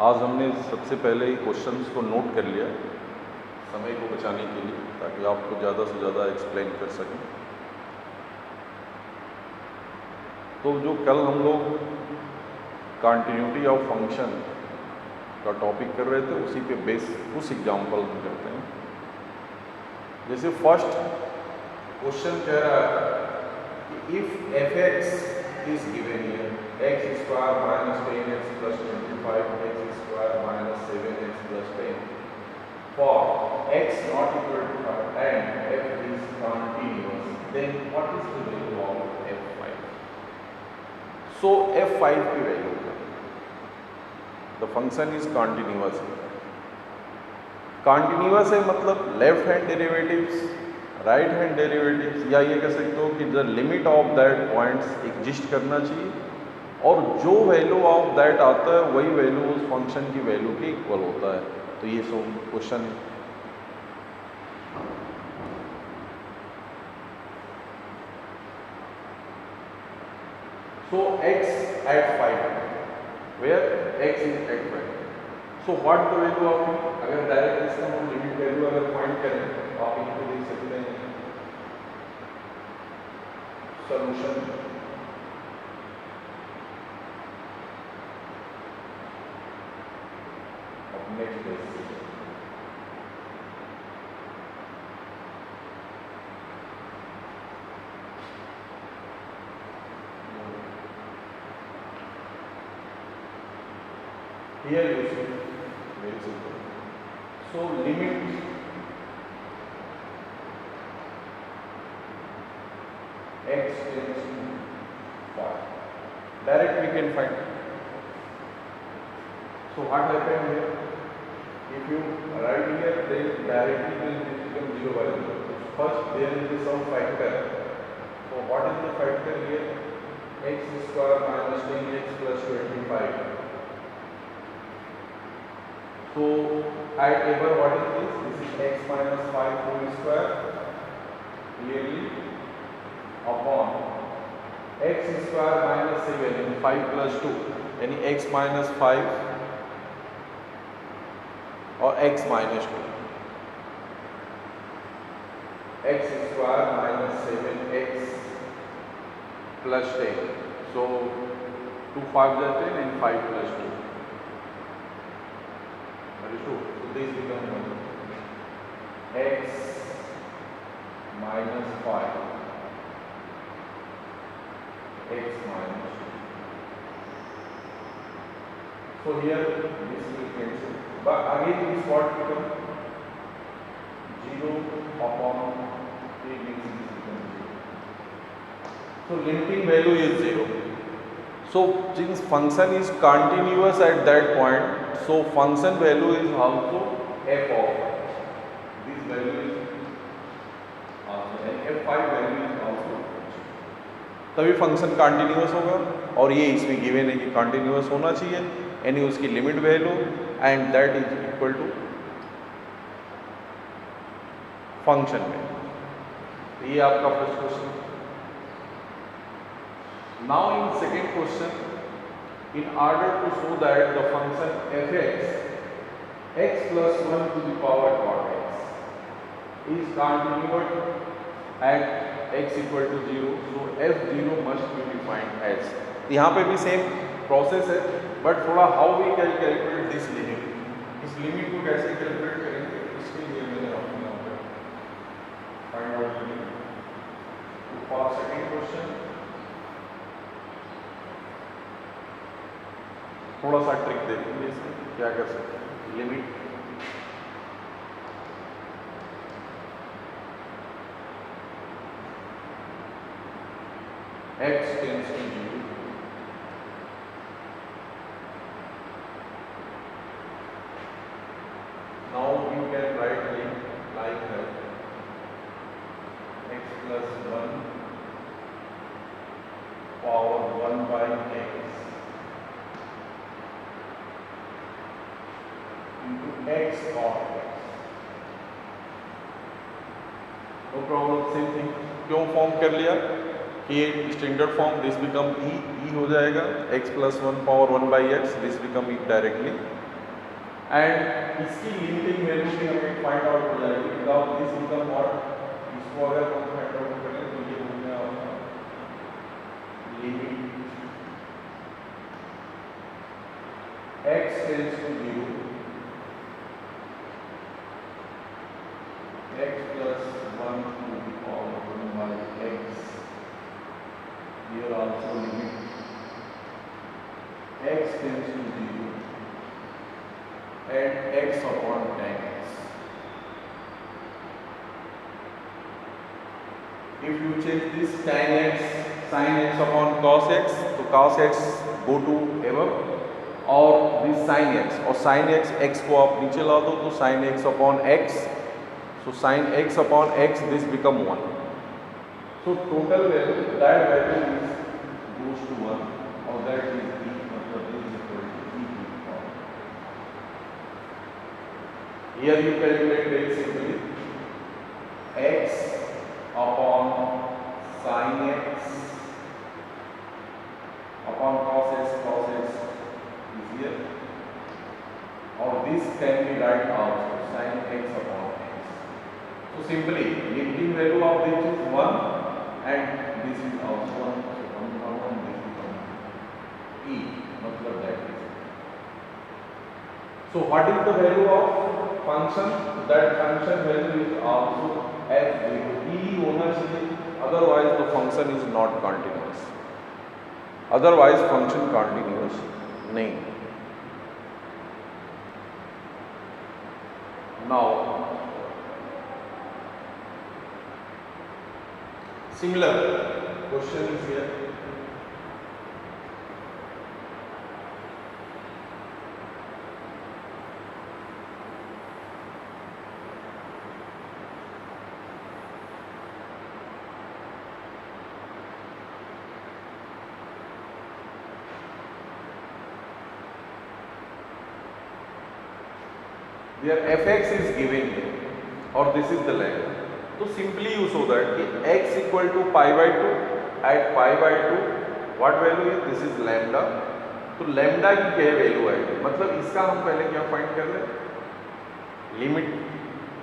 आज हमने सबसे पहले ही क्वेश्चंस को नोट कर लिया समय को बचाने के लिए, ताकि आपको ज़्यादा से ज़्यादा एक्सप्लेन कर सकें। तो जो कल हम लोग कंटिन्यूटी ऑफ फंक्शन का टॉपिक कर रहे थे, उसी पे बेस उस एग्जाम्पल में करते हैं। जैसे फर्स्ट क्वेश्चन कह रहा है कि if f x is given here x square minus 10x plus 25 x square minus 7x plus 10 for x not equal to 5 and f is continuous, then what is the value of f5? So f5 की value, the function is continuous. Continuous है मतलब left hand derivatives, right hand derivatives, या ये कह सकते हो कि the limit of that points exist करना चाहिए, और जो वैल्यू ऑफ दैट आता है वही वैल्यू उस फंक्शन की वैल्यू के इक्वल होता है। तो ये सो क्वेश्चन है। So x at 5, where x is at 5. So what the value of it? अगर डायरेक्ट इसका हम लिमिट वैल्यू अगर फाइंड करें तो आप इनको देख सकते हैं सॉल्यूशन। अब नेक्स्ट देखिए, here you see very simple. So limit x tends to 5. Direct we can find. So what happened here? If you write here, then directly will become 0 value. First there is some factor. So what is the factor here? X square minus 10x plus 25. So at ever what is this? This is x minus 5 whole square clearly upon x square minus 7 and 5 plus 2, यानी x minus 5 और x minus 2, x square minus 7x plus 10. So 2 5 जाते हैं and 5 plus 2. So this becomes x minus 5 x minus 2. So here this will cancel, but again this what become 0 upon 3 means this becomes 0. So limiting value is 0. So since function is continuous at that point, so function value is also f of 5. This value is also, and f5 value is also, तभी function continuous होगा। और ये इसमें given है कि continuous होना चाहिए, यानी उसकी limit value and that is equal to function में। ये आपका first question. Now in second question, in order to show that the function fx x plus 1 to the power dot x is continuous at x equal to 0, so f0 must be defined as. यहाँ पे भी same process है, but थोड़ा how we can calculate this limit, इस limit को कैसे calculate करेंगे इसके लिए मैंने आपको यहाँ पे find out limit. For second question थोड़ा सा ट्रिक देखेंगे इसमें क्या कर सकते हैं। Limit x tends to 0, now you can write like that x plus 1 power 1 by x into x of x. No problem, same thing. क्यों फॉर्म कर लिया कि ये standard form, this become e हो जाएगा, x plus 1 power 1 by x, this become e directly and इसकी limiting value भी हमें फाइंड आउट हो जाएगी विदाउट दिस बिकम व्हाट, इसको अगर हम फाइंड आउट करें तो ये हो गया आपका limit x tends to 0 x plus 1 to the power 1 by x, here also limit x tends to 0 and x upon tan x. If you change this tan x sin x upon cos x, तो cos x go to above और this sin x और sin x x को आप नीचे ला दो तो sin x upon x, so sin x upon x this become 1. So total value, that value is goes to 1 or that is e, मतलब this is equal to e to the power. Here you calculate very simply x upon sin x upon cos x is here, or this can be write also sin x upon x. So simply limiting value of this is 1 and this is also 1, so 1 upon 1 this becomes e, matlab that is. So what is the value of function? That function value is also f0, e होना चाहिए, otherwise the function is not continuous, otherwise function continuous नहीं. Now similar question is here. Here fx is given here or this is the length. तो simply you show that कि x equal to pi by 2 at pi by 2 what value is, this is lambda. तो lambda की क्या value आएगी, मतलब इसका हम पहले क्या फाइंड कर रहे हैं, limit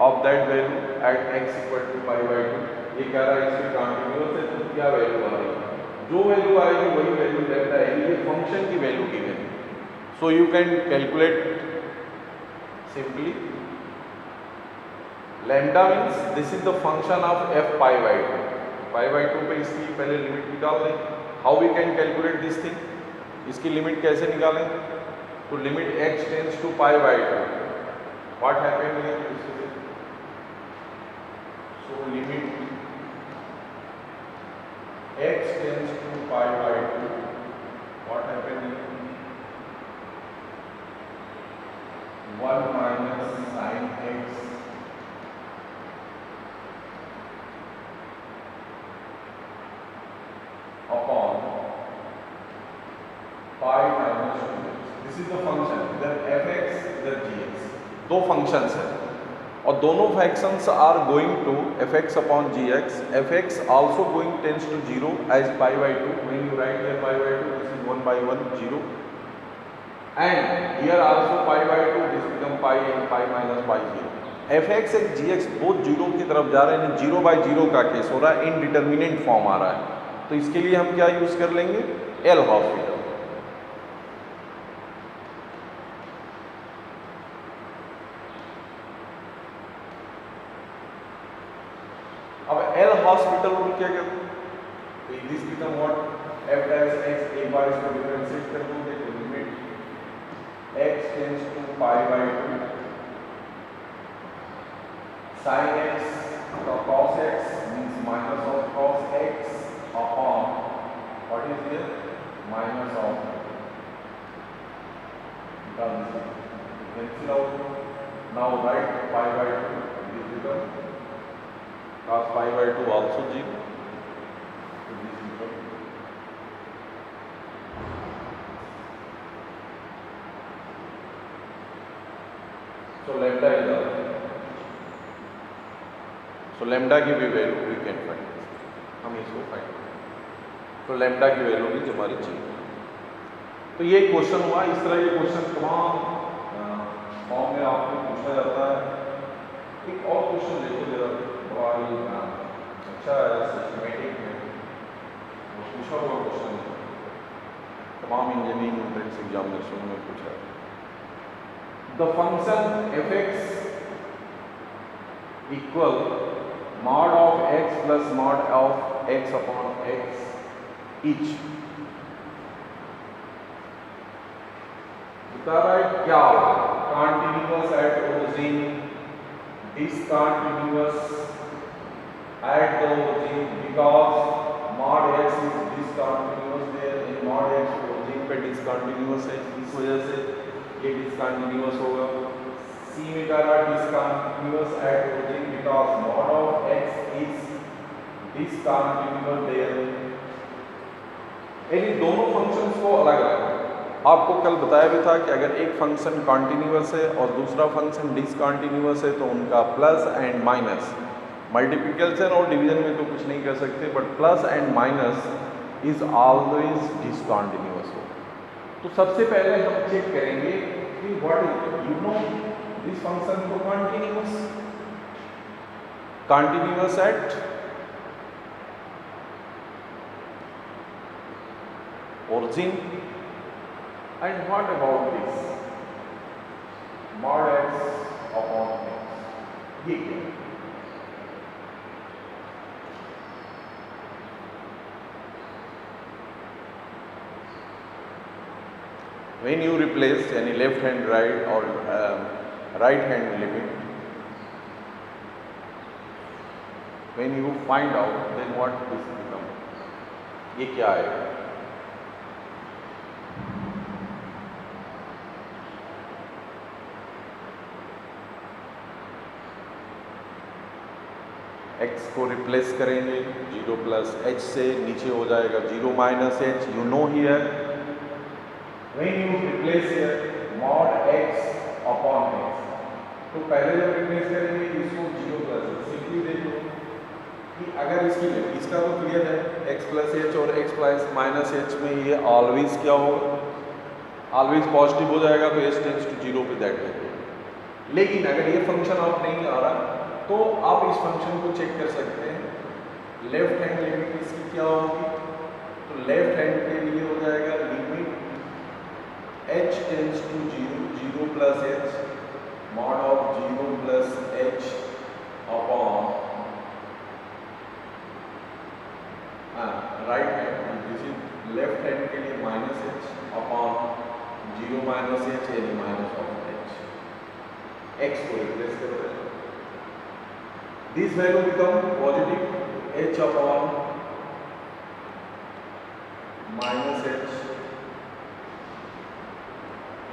of that value at x equal to pi by 2. ये कह रहा है इसमें कंटिन्यूअस है तो क्या वैल्यू आ रही है, जो वैल्यू आएगी वही वैल्यू lambda आएगी, ये फंक्शन की वैल्यू गिवन है. So you can calculate simply lambda means this is the function of f pi by 2. pi by 2 पे इसकी पहले लिमिट निकाल लें. How we can calculate this thing, इसकी लिमिट कैसे निकालें, तो limit x tends to pi by 2 what happened here, so limit x tends to pi by 2 what happened here, 1 minus sin x upon pi minus 2x. This is the function, इधर fx इधर gx, दो functions हैं और दोनों functions are going to fx upon gx. fx also going tends to 0 as pi by 2. When you write here pi by 2, this is 1 by 1 0. And here also pi by 2 this become pi and pi minus pi 0. fx and gx both 0 की तरफ जा रहे हैं, 0 by 0 का case हो रहा है, indeterminate form आ रहा है. तो इसके लिए हम क्या यूज कर लेंगे, एल हॉस्पिटल. अब एल हॉस्पिटल रूल क्या कहते हैं, तो this become what, f dash x एक बार इसको डिफरेंशिएट कर दोगे तो limit x tends to pi by 2 sin x तो cos x means minus of cos x upon what is here minus of cancel out. Now write pi by 2 this become cos pi by 2 also 0. So this become so lambda is the so lambda की भी value we can find, हम इसको find करें तो lambda की value भी हमारी चाहिए. तो ये क्वेश्चन हुआ, इस तरह ये क्वेश्चन तमाम फॉर्म में आपको पूछा जाता है। एक और क्वेश्चन देखो जरा, बड़ा ही अच्छा है, सिस्टमेटिक में पूछा हुआ क्वेश्चन है, तमाम इंजीनियरिंग एंट्रेंस एग्जामिनेशन में पूछा है। The function fx equal mod of x plus mod of x upon x each। बता रहा है क्या होगा, continuous at origin, discontinuous at the origin because mod x is discontinuous there, in mod x origin पे discontinuous है, इस वजह से ये discontinuous होगा। C में कह रहा है discontinuous at origin because mod of x is discontinuous there। यानी दोनों फंक्शंस को अलग अलग, आपको कल बताया भी था कि अगर एक फंक्शन कॉन्टिन्यूअस है और दूसरा फंक्शन डिसकॉन्टिन्यूअस है तो उनका प्लस एंड माइनस, मल्टीप्लिकेशन और डिवीजन में तो कुछ नहीं कर सकते, but plus and minus is always discontinuous हो। तो सबसे पहले हम चेक करेंगे कि what is, you know this function को continuous at origin, and what about this mod x upon x, ये क्या है? When you replace यानी लेफ्ट हैंड राइट और right hand limit, when you find out then what this become, ये क्या है? x को रिप्लेस करेंगे 0 प्लस h से, नीचे हो जाएगा 0 minus h, you know here when you replace here mod x upon x, तो पहले जब रिप्लेस करेंगे इसको 0 प्लस h, सिंपली देखो कि अगर इसका तो क्लियर है x प्लस h और x प्लस माइनस h में ये ऑलवेज क्या होगा, ऑलवेज पॉजिटिव हो जाएगा, तो h टेंड्स टू 0 पे दैट है। लेकिन अगर ये फंक्शन आप नहीं आ रहा तो आप इस फंक्शन को चेक कर सकते हैं, लेफ्ट हैंड लिमिट इसकी क्या होगी, तो लेफ्ट हैंड के लिए हो जाएगा limit h tends to 0, 0 plus h mod of 0 plus h upon right hand, this is left hand के लिए minus h upon 0 minus h यानी माइनस ऑफ h, x को रिप्लेस कर रहे हैं, this value become positive h upon minus h,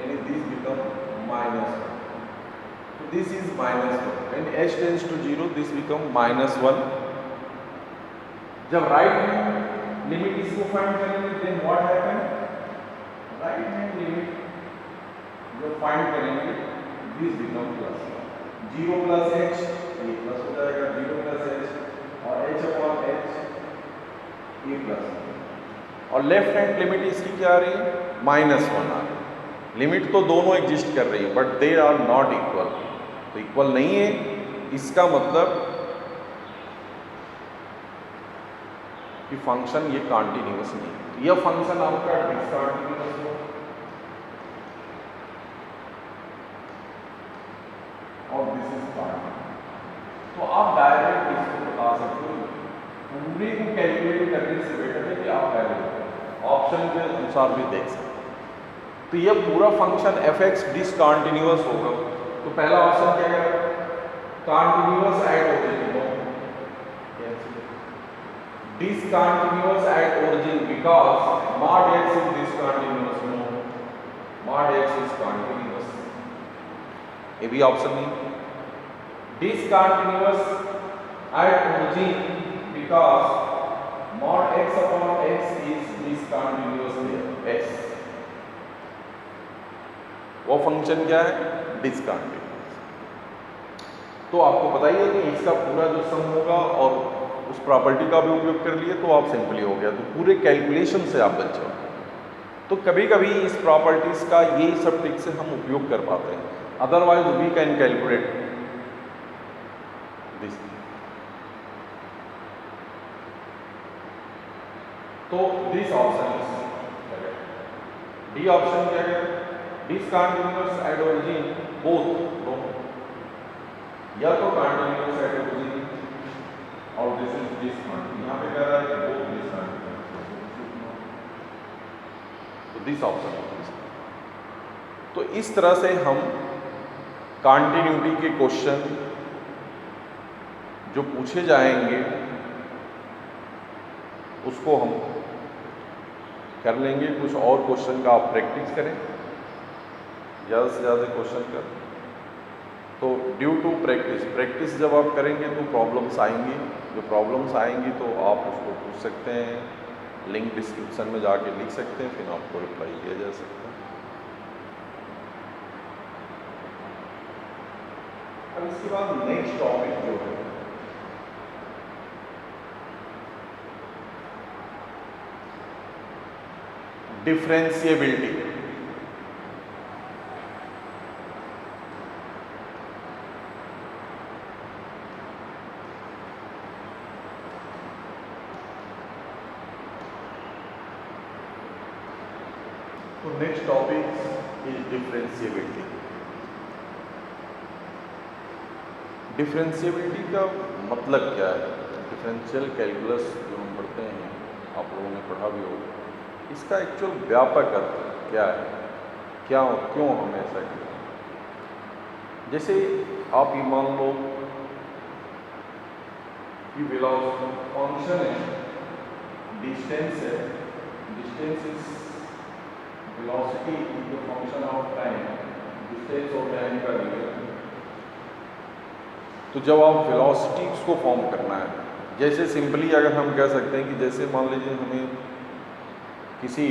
and this become minus 1, so this is minus 1, when h tends to 0 this become minus 1। जब right hand limit इसको find करेंगे then what happen, right hand limit जब find करेंगे this become plus 0 plus h, ये plus हो जाएगा 0 plus h और h upon h ये प्लस, और लेफ्ट हैंड लिमिट इसकी क्या आ रही है, माइनस 1 आ रही है। लिमिट तो दोनों एग्जिस्ट कर रही है but they are not equal, तो इक्वल नहीं है, इसका मतलब कि फंक्शन ये कॉन्टिन्यूअस नहीं, यह फंक्शन आपका डिसकंटिन्यूअस हो और दिस इज कॉन्टिन्यूअस, तो आप डायरेक्ट इसको बता सकते हो, पूरे को कैलकुलेट करने से बेटर है कि आप पहले ऑप्शन के अनुसार भी देख सकते हो। तो यह पूरा फंक्शन fx डिसकंटिन्यूअस होगा, तो पहला ऑप्शन क्या है, continuous at origin, discontinuous at origin because mod x is discontinuous, no, mod x is continuous, ये भी ऑप्शन नहीं। discontinuous at origin because mod x upon x is discontinuous there, x, वो function क्या है, discontinuous. तो आपको बताइए कि इसका पूरा जो सम होगा और उस प्रॉपर्टी का भी उपयोग कर लिए तो आप सिंपली हो गया, तो पूरे कैलकुलेशन से आप बच जाओ। तो कभी कभी इस प्रॉपर्टीज़ का यही सब ट्रिक से हम उपयोग कर पाते हैं। otherwise we can calculate this. तो this option is correct. D option क्या है? Discontinuous at origin both know, या तो कंटिन्यूअस एट ओरिजिन और दिस इज डिसकंटिन्यूअस। यहाँ पे कह रहा है कि बोथ डिसकंटिन्यूअस, तो दिस ऑप्शन। तो इस तरह से हम कंटिन्यूटी के क्वेश्चन जो पूछे जाएंगे उसको हम कर लेंगे। कुछ और क्वेश्चन का आप प्रैक्टिस करें, ज़्यादा से ज़्यादा क्वेश्चन कर। तो ड्यू टू प्रैक्टिस जब आप करेंगे तो प्रॉब्लम्स आएंगी, जो प्रॉब्लम्स आएंगी तो आप उसको पूछ सकते हैं, लिंक डिस्क्रिप्शन में जाके लिख सकते हैं, फिर आपको रिप्लाई किया जा सकता है। अब इसके बाद नेक्स्ट टॉपिक जो है डिफरेंशिएबिलिटी। तो next topic is differentiability. Differentiability का मतलब क्या है? डिफरेंशियल कैलकुलस जो हम पढ़ते हैं, आप लोगों ने पढ़ा भी होगा, इसका एक्चुअल व्यापक अर्थ क्या है, क्या क्यों हम ऐसा करते हैं? जैसे आप ये मान लो कि वेलोसिटी फंक्शन है, डिस्टेंस है, distance is velocity is the function of time, distance और टाइम का रिलेशन। तो जब आप वेलोसिटी को फॉर्म करना है, जैसे सिंपली अगर हम कह सकते हैं कि जैसे मान लीजिए हमें किसी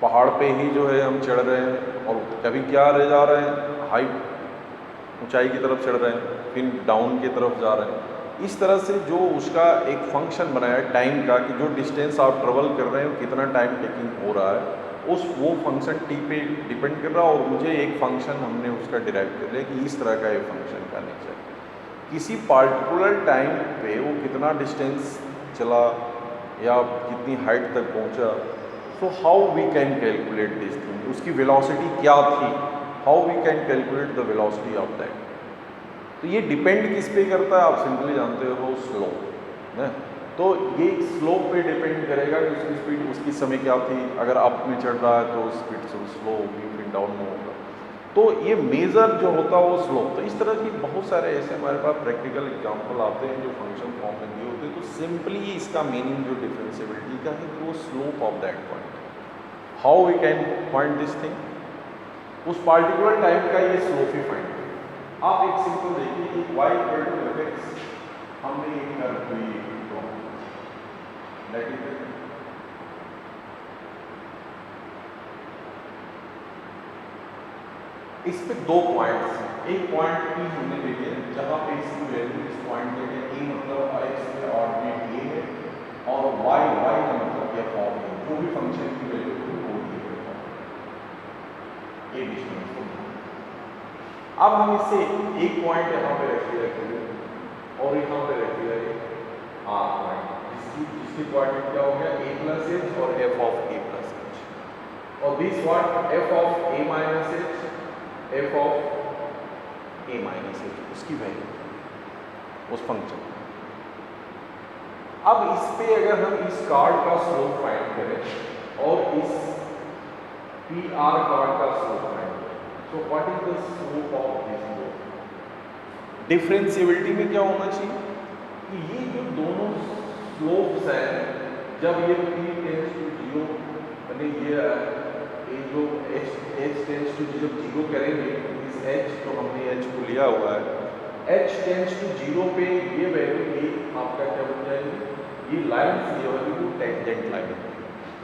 पहाड़ पे ही जो है हम चढ़ रहे हैं और कभी क्या रह जा रहे हैं, हाइट ऊंचाई की तरफ चढ़ रहे हैं, फिर डाउन की तरफ जा रहे हैं। इस तरह से जो उसका एक फंक्शन बनाया है टाइम का, कि जो डिस्टेंस आप ट्रेवल कर रहे हैं कितना टाइम टेकिंग हो रहा है, उस वो फंक्शन टी पे डिपेंड कर रहा है। और मुझे एक फंक्शन हमने उसका डिराइव कर लिया कि इस तरह का एक फंक्शन का नेचर, किसी पार्टिकुलर टाइम पे वो कितना डिस्टेंस चला या कितनी हाइट तक पहुंचा। So how we can calculate this thing, उसकी वेलोसिटी क्या थी, how we can calculate the velocity of that. तो ये डिपेंड किस पे करता है? आप सिंपली जानते हो स्लोप है। तो ये स्लोप पे डिपेंड करेगा कि उसकी स्पीड, उसकी समय क्या थी। अगर अप में चढ़ रहा है तो स्पीड स्लो होगी, फिर डाउन में होगा। तो ये मेज़र जो होता है वो स्लोप। तो इस तरह की बहुत सारे ऐसे हमारे पास प्रैक्टिकल एग्जांपल आते हैं जो फंक्शन फॉर्म में दिए होते हैं। तो सिंपली इसका मीनिंग जो डिफरेंशिएबिलिटी का है वो slope of that point. How we can find this thing, उस पार्टिकुलर टाइम का ये स्लोप ही फाइंड करें। आप एक सिंपल देखिए कि y इक्वल टू fx हमने एक कर हुई इस पे दो पॉइंट्स, एक पॉइंट P हमने ले लिया जहां पे इसकी वैल्यू इस पॉइंट पे है, E मतलब x पे ऑर्डिनेट ये है और y का मतलब क्या फॉर्म है, जो भी फंक्शन की वैल्यू हो ये डिस्टेंस हो। अब हम इससे एक पॉइंट यहाँ पे रख दिया और यहाँ पे रख दिया r पॉइंट, जिसकी कोऑर्डिनेट क्या हो गया a प्लस h और f of a plus h, और this what f of a minus h, f of a minus h, उसकी वैल्यू उस फंक्शन। अब इस पे अगर हम इस कार्ड का स्लोप फाइंड करें और इस PR कार्ड का स्लोप फाइंड करें, so what is the slope of this slope? Differentiability में क्या होना चाहिए कि ये जो दोनों स्लोप्स हैं, जब ये p टेंड्स टू 0 यानी ये जो h टेंड्स टू जब 0 करेंगे, इस h तो हमने h को लिया हुआ है, h टेंड्स टू 0 पे ये वैल्यू ये आपका क्या बन जाएगी, ये लाइन ये वाली जो टेंजेंट लाइन है,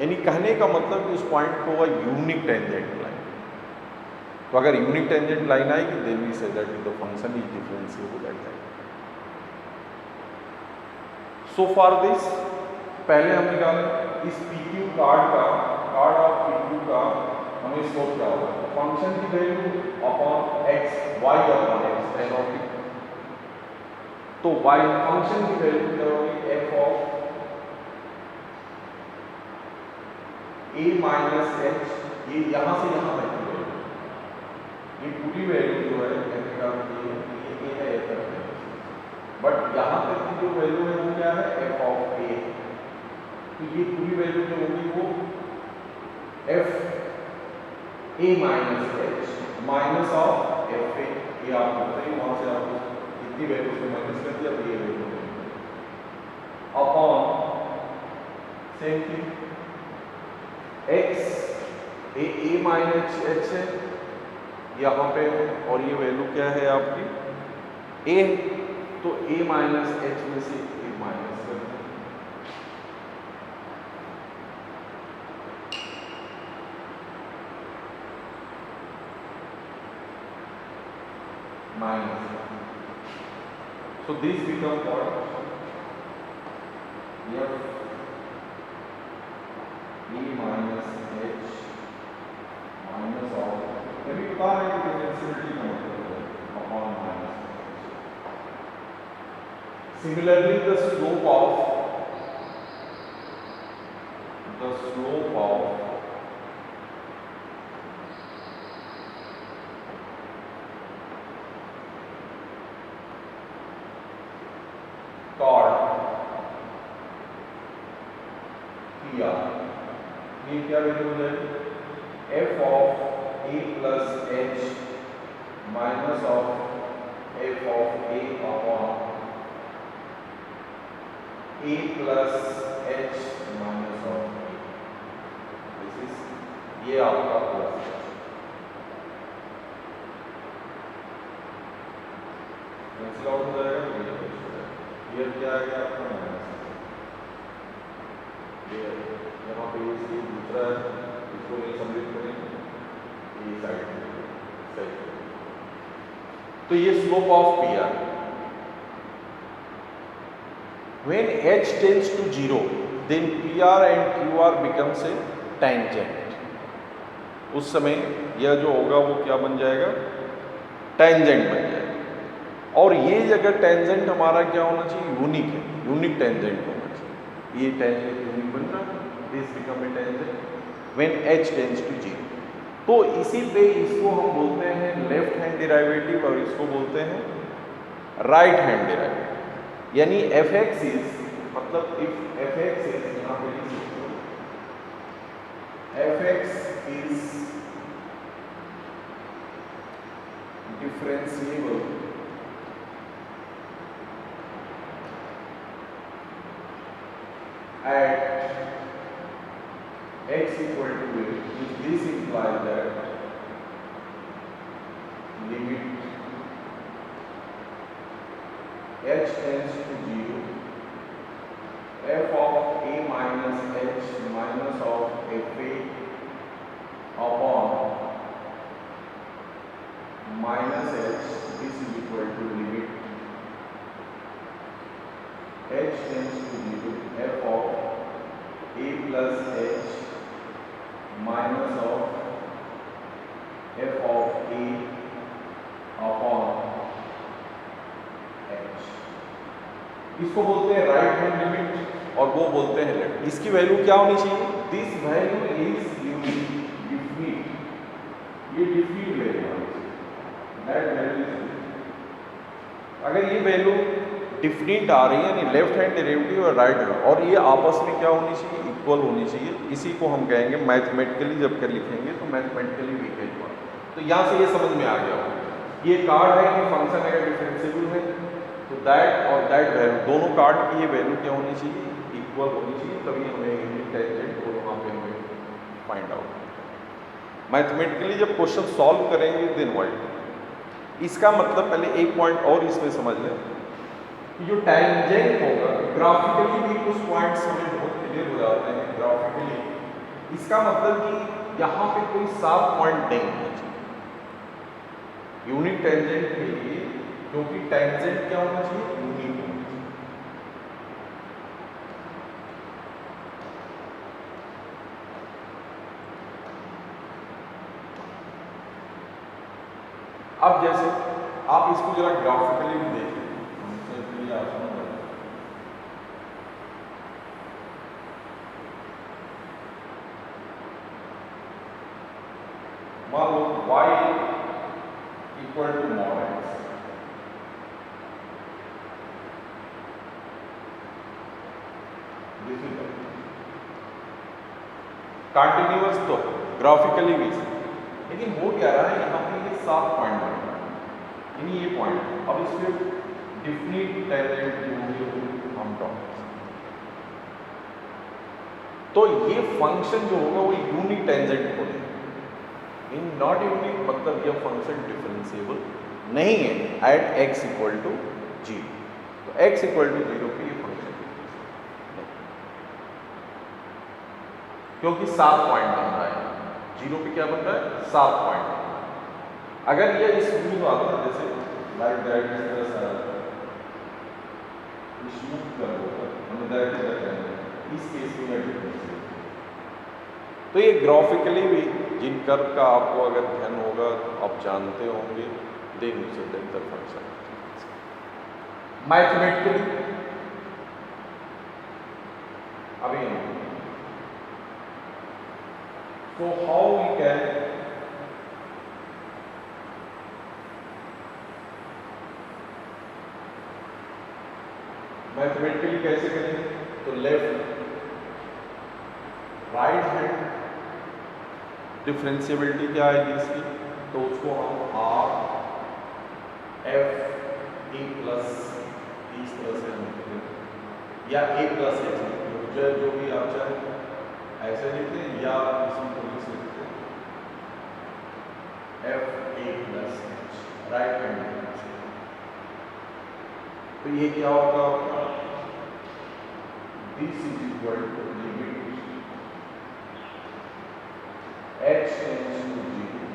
यानी कहने का मतलब कि उस पॉइंट को वह यूनिक टेंजेंट लाइन। तो अगर यूनिक टेंजेंट लाइन आएगी then we say that the function is differentiable at that. So for this पहले हम निकालें इस PQ कार्ड ऑफ PQ का हमें स्लोप क्या होगा, फंक्शन की value upon x, y upon x tan of t, तो वाई फंक्शन की वैल्यू क्या होगी, f of a minus h, ये यहां से यहां तक की वैल्यू, ये पूरी वैल्यू जो है कहने का ये है ए तक, बट यहां तक की जो वैल्यू है वो क्या है, एफ ऑफ ए, तो ये पूरी वैल्यू जो होगी वो F A minus H minus of F A, ये आपको बताइए वहां से आप इतनी वैल्यू से माइनस कर दिया, तो ये value upon same thing x a minus h है यहाँ पे, और ये वैल्यू क्या है आपकी ए, तो ए माइनस एच में से ए माइनस कर दें, minus. So these become what? F E minus H minus of, अभी बता रहे हैं कि डिफरेंशिएबिलिटी का मतलब है upon minus. Similarly, the slope of chord किया, ये क्या वैल्यू हो जाएगी, f of a plus h minus of f of a upon a plus h minus of a, this is ये आपका प्लस, कैंसिल आउट हो जाएगा, ये क्या आएगा आपका माइनस, ये यहाँ पे ये दूसरा है, इसको नहीं सम्मिलित करेंगे, ये साइड सही, तो ये slope of P R, when h tends to 0 then PR and QR becomes a tangent, उस समय यह जो होगा वो क्या बन जाएगा, टेंजेंट बन जाएगा, और ये अगर टेंजेंट हमारा क्या होना चाहिए, यूनिक है, यूनिक टेंजेंट होना चाहिए, ये टेंजेंट यूनिक बन रहा है, this become a tangent when h tends to 0, तो इसी पे इसको हम बोलते हैं लेफ्ट हैंड डेरिवेटिव और इसको बोलते हैं राइट हैंड डेरिवेटिव, यानी fx इज, मतलब इफ fx इज, यहाँ पे लिख सकते हो fx is differentiable at x equal to a, this implies that limit h tends to 0, f of a minus h minus of f a upon minus h, this is equal to limit h tends to 0, f of a plus h minus of f of a upon h, इसको बोलते हैं right hand limit और वो बोलते हैं left, इसकी value क्या होनी चाहिए, this value is unique definite, ये डिफिनिट वैल्यू होनी चाहिए, दैट वैल्यू इज, अगर ये वैल्यू डिफिनिट आ रही है यानी लेफ्ट हैंड डेरिवेटिव और राइट हैंड, और ये आपस में क्या होनी चाहिए, इक्वल होनी चाहिए, इसी को हम कहेंगे मैथमेटिकली जब कर लिखेंगे तो मैथमेटिकली वी कैन वर्क, तो यहाँ से ये समझ में आ गया होगा, ये कार्ड है कि फंक्शन अगर डिफरेंशिएबल है तो दैट और दैट वैल्यू दोनों कार्ड की ये वैल्यू क्या होनी चाहिए, इक्वल होनी चाहिए, तभी हमें यूनिट टेंजेंट और वहाँ पे हमें फाइंड आउट, मैथमेटिकली जब क्वेश्चन सॉल्व करेंगे देन व्हाट, इसका मतलब पहले एक पॉइंट और इसमें समझ लें, जो टेंजेंट होगा ग्राफिकली भी कुछ पॉइंट्स हमें बहुत क्लियर हो जाते हैं ग्राफिकली, इसका मतलब कि यहाँ पे कोई साफ पॉइंट नहीं होना चाहिए यूनिट टेंजेंट के लिए, क्योंकि टेंजेंट क्या होना चाहिए, यूनिक होना चाहिए, अब जैसे आप इसको जरा ग्राफिकली भी देखें, फंक्शन के लिए आप समझ रहे हैं। मान लो y equal to mod x, this is continuous तो ग्राफिकली भी, लेकिन हो क्या रहा है यहाँ पे ये 7 पॉइंट बन रहा है, यानी ये पॉइंट। अब इसके डिफिनिट टेंजेंट जो होंगे हम टॉप, तो ये फंक्शन जो होगा वो यूनिक टेंजेंट होगा। इन नॉट यूनिक मतलब यह फंक्शन डिफरेंशिएबल नहीं है एट x इक्वल टू 0। तो x इक्वल टू 0 पे ये फंक्शन नहीं, क्योंकि 7 पॉइंट बन रहा है, 0 पे क्या बन रहा है 7 पॉइंट। अगर ये स्मूथ आता है जैसे like that is the smooth curve होगा, मतलब दैट इज द टेंजेंट, इस केस में यह डिफरेंशिएबल। तो ये ग्राफिकली भी जिन कर्व का आपको अगर ध्यान होगा आप जानते होंगे, देन यू से द फंक्शन मैथमेटिकली। अभी so how we can mathematically कैसे करेंगे, तो लेफ्ट राइट हैंड डिफरेंशिएबिलिटी क्या आएगी इसकी, तो उसको हम आर एफ ए प्लस इस तरह से हम लिखते या ए प्लस एच, जो भी आप चाहें ऐसे लिखते हैं या इसी को लिख सकते हैं f a plus h right hand. तो ये क्या होगा आपका, this is equal to limit h tends to 0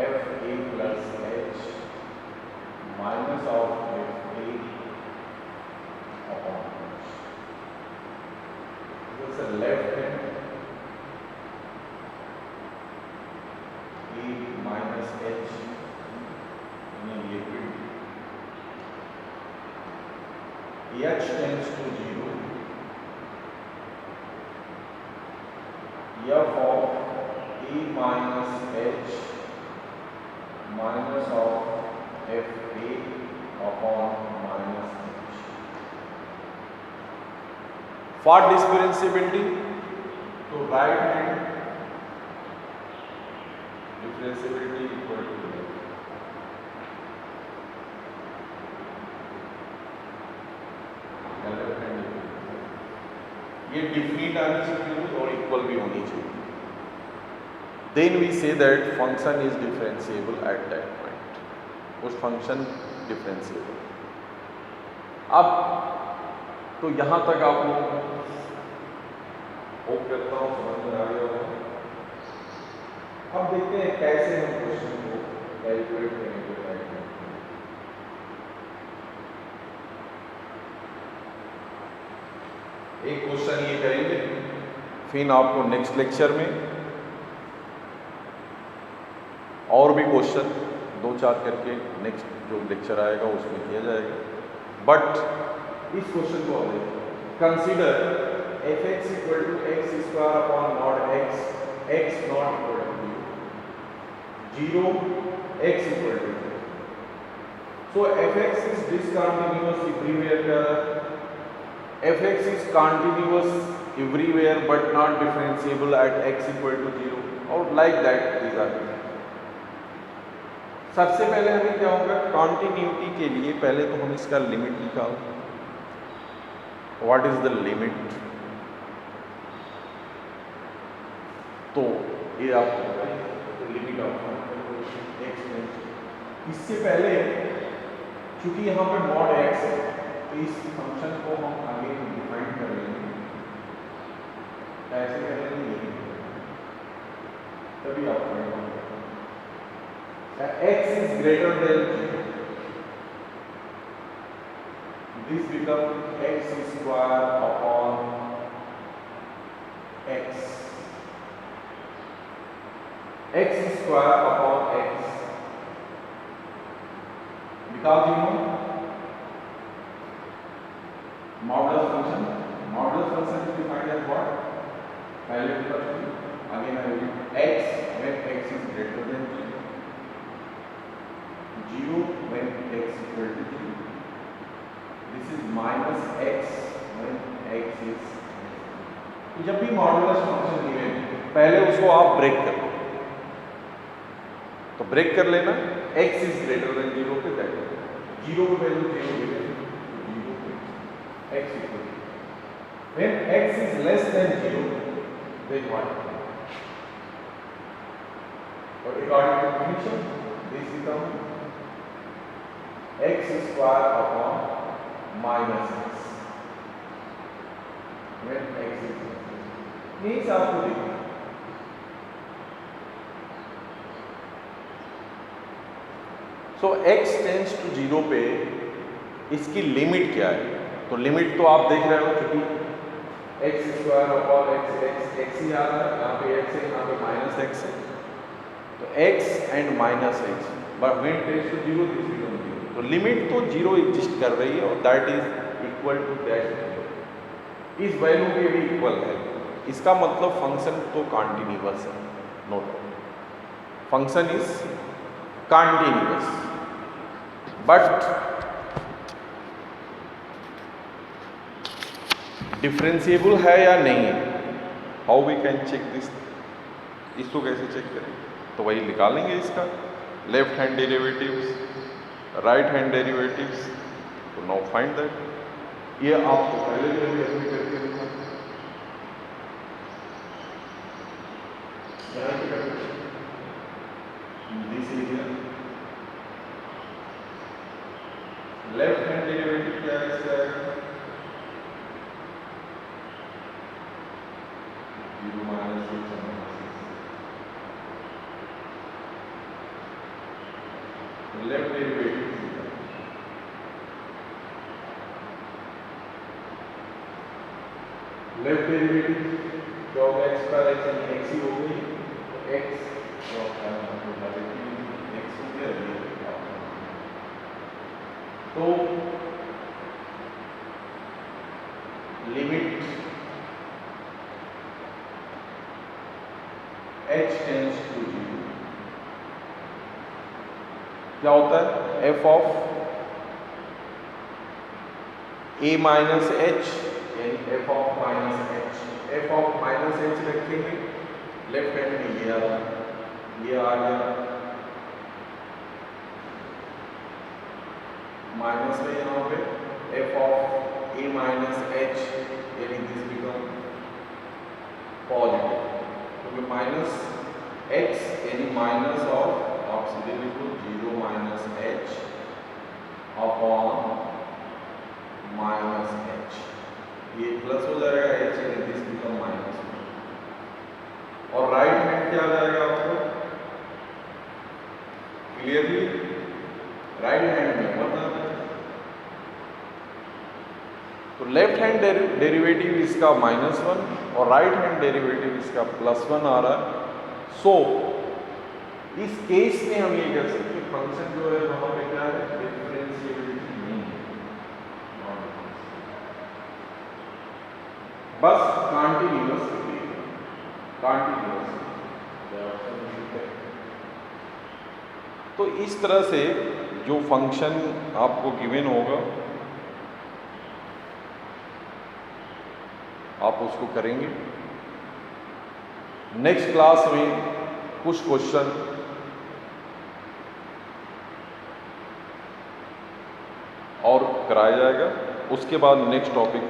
f a plus h minus of f a upon h. This is the left hand a minus h in liquid, h tends to 0 f of a minus h minus of f a upon minus h. For differentiability, तो right hand differentiability equal to left hand, ये definite आनी चाहिए और equal भी होनी चाहिए। Then we say that function is differentiable at that point, उस function differentiable. अब तो यहाँ तक आप लोग होप करता हूँ समझ में आ गया होगा। अब देखते हैं कैसे हम क्वेश्चन को कैलकुलेट करेंगे। एक क्वेश्चन ये करेंगे, फिर आपको नेक्स्ट लेक्चर में और भी क्वेश्चन 2-4 करके नेक्स्ट जो लेक्चर आएगा उसमें किया जाएगा। बट इस क्वेश्चन को consider f x equal to x square upon not x, x not equal to 0, x equal to 0। So f x is discontinuous everywhere, fx is continuous everywhere but not differentiable at x equal to 0 और like that these are। सबसे पहले हमें क्या होगा, continuity के लिए पहले तो हम इसका लिमिट निकालें। व्हाट इज द लिमिट, तो ये आपको लिमिट ऑफ x। इससे पहले क्योंकि यहाँ पे मॉड x है तो इस फंक्शन को हम आगे डिफाइन कर लेंगे, ऐसे कर लेंगे तभी आप x is greater than 0, this becomes x square upon x, x square upon x without zero modulus function. Modulus function is defined as what? पहले again I repeat, x when x is greater than 0 when x is equal to 0. This is minus x when x is. जब भी modulus function given पहले उसको आप break कर लो, तो break कर लेना x इज ग्रेटर देन 0 पे, दैट 0 की वैल्यू 0 गिवन, 0 पे x equal when x is less than 0 then what? Or according to definition this becomes x square upon minus x when x is means आपको देखना सो x tends to 0 पे इसकी limit क्या है? तो limit तो आप देख रहे हो क्योंकि x स्क्वायर अपॉन x ही आ रहा है, यहाँ पे x है, यहाँ पे माइनस x है, तो x and minus x but when tends to 0 this become 0, तो लिमिट तो 0 एग्जिस्ट कर रही है और that is equal to that, इस वैल्यू के भी इक्वल है। इसका मतलब फंक्शन तो कॉन्टिन्यूअस है, no doubt function is continuous, but differentiable है या नहीं है, how we can check this, इसको कैसे चेक करें? तो वही निकालेंगे इसका left hand derivatives, right hand derivatives, तो नाउ फाइंड दैट। ये आपको पहले भी करके दिखा, this is left hand derivative क्या है इसका? 0 minus 6 लेफ्ट डेरिवेटिव जो x पर x x ही हो गई, x तो लिमिट h टेंड्स टू 0 क्या होता है? f of a minus h यानी f of minus h, f of minus h रखेंगे लेफ्ट हैंड में, ये आ गया माइनस में, यहाँ पे f of a minus h यानी दिस बिकम पॉजिटिव, क्योंकि माइनस x यानी माइनस ऑफ, आप सीधे लिखो 0 minus h upon minus h, ये प्लस हो जाएगा h यानी दिस बिकम माइनस, और राइट हैंड क्या आ जाएगा आपको क्लियरली? राइट हैंड में मतलब तो लेफ्ट हैंड डेरिवेटिव इसका -1 और राइट हैंड डेरिवेटिव इसका +1 आ रहा है। सो इस केस में हम ये कह सकते हैं फंक्शन जो है वहां पे क्या है? डिफरेंशिएबिलिटी नहीं है, बस कॉन्टिन्यूअस तो इस तरह से जो फंक्शन आपको गिवन होगा आप उसको करेंगे। नेक्स्ट क्लास में कुछ क्वेश्चन और कराया जाएगा, उसके बाद नेक्स्ट टॉपिक